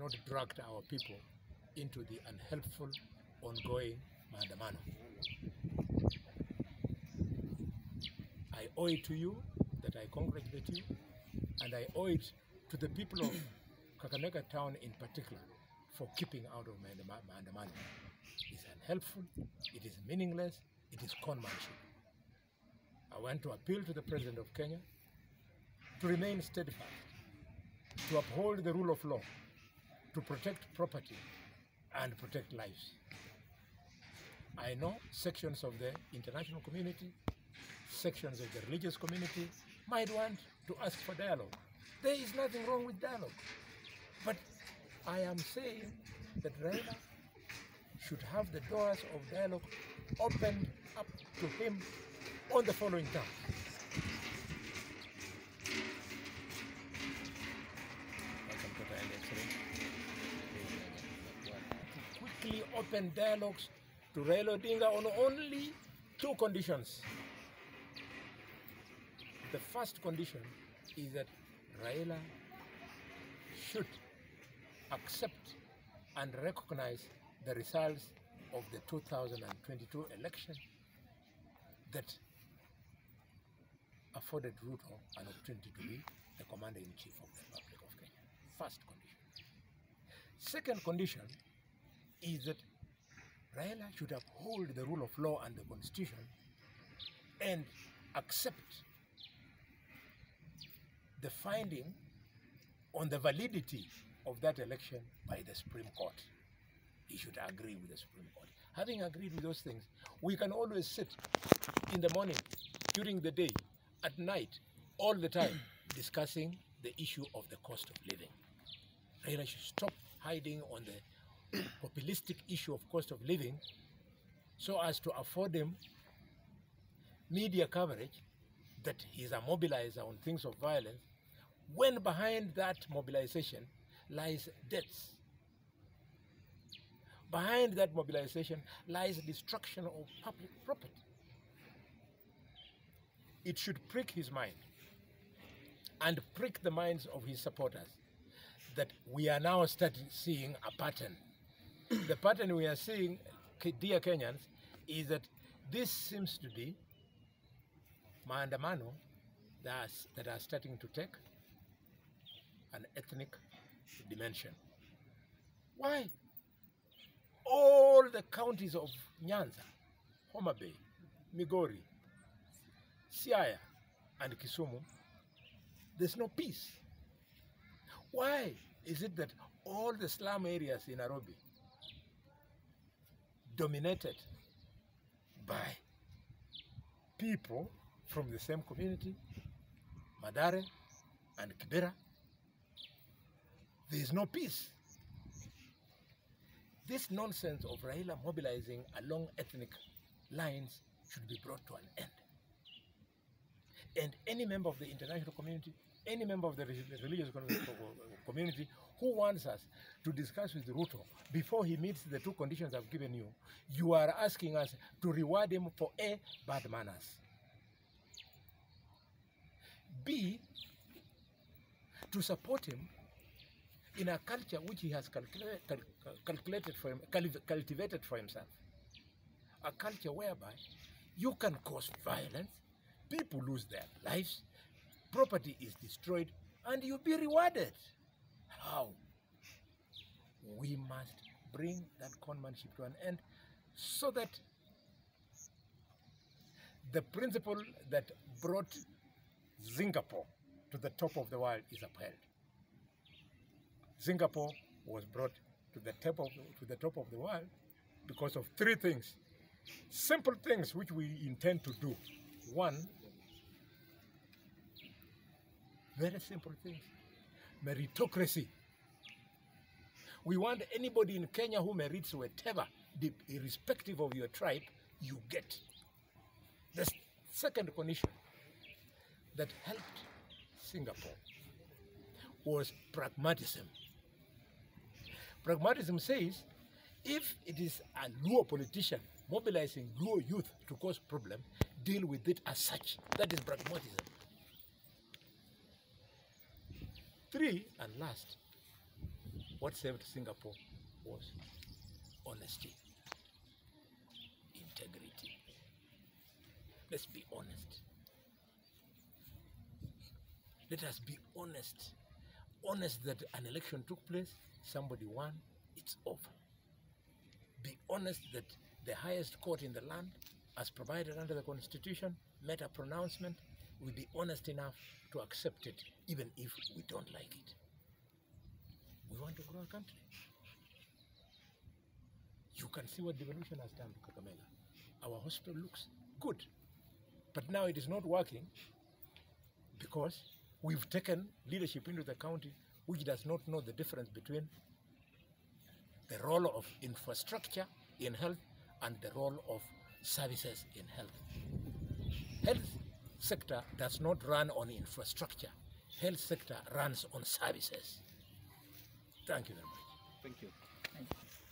not dragged our people into the unhelpful ongoing maandamano. I owe it to you that I congratulate you, and I owe it to the people of Kkmg town in particular for keeping out of maandamano. It's unhelpful, it is meaningless, it is conmanship. I want to appeal to the President of Kenya to remain steadfast, to uphold the rule of law, to protect property and protect lives. I know sections of the international community, sections of the religious community might want to ask for dialogue. There is nothing wrong with dialogue. But I am saying that Raila should have the doors of dialogue opened up to him on the following terms. To quickly open dialogues to Raila Odinga on only two conditions. The first condition is that Raila should accept and recognize the results of the 2022 election that afforded Ruto an opportunity to be the Commander-in-Chief of the Republic of Kenya. First condition. Second condition is that Raila should uphold the rule of law and the Constitution and accept the finding on the validity of that election by the Supreme Court. He should agree with the Supreme Court. Having agreed with those things, we can always sit in the morning, during the day, at night, all the time, discussing the issue of the cost of living. Raila should stop hiding on the populistic issue of cost of living so as to afford him media coverage that he's a mobilizer on things of violence, when behind that mobilization lies deaths. Behind that mobilization lies destruction of public property. It should prick his mind and prick the minds of his supporters that we are now seeing a pattern. The pattern we are seeing, dear Kenyans, is that this seems to be maandamano that are starting to take an ethnic dimension. Why? All the counties of Nyanza, Homa Bay, Migori, Siaya, and Kisumu, there's no peace. Why is it that all the slum areas in Nairobi, dominated by people from the same community, Madare and Kibera, there is no peace? This nonsense of Raila mobilizing along ethnic lines should be brought to an end. And any member of the international community, any member of the religious community who wants us to discuss with Ruto before he meets the two conditions I've given you, you are asking us to reward him for A, bad manners, B, to support him in a culture which he has cultivated for himself. A culture whereby you can cause violence, people lose their lives, property is destroyed, and you'll be rewarded. How? We must bring that conmanship to an end so that the principle that brought Singapore to the top of the world is upheld. Singapore was brought to the top of the world because of three things. Simple things which we intend to do. One, very simple things. Meritocracy. We want anybody in Kenya who merits whatever, irrespective of your tribe, you get. The second condition that helped Singapore was pragmatism. Pragmatism says, if it is a Luo politician mobilizing Luo youth to cause problem, deal with it as such. That is pragmatism. Three, and last, What saved Singapore was honesty, integrity. Let's be honest. Let us be honest. Honest that an election took place, somebody won, it's over. Be honest that the highest court in the land, as provided under the Constitution, made a pronouncement. We'll be honest enough to accept it, even if we don't like it. We want to grow a country. You can see what devolution has done to Kkmg. Our hospital looks good, but now it is not working because we've taken leadership into the county which does not know the difference between the role of infrastructure in health and the role of services in health. Health sector does not run on infrastructure. Health sector runs on services. Thank you very much. Thank you. Thank you.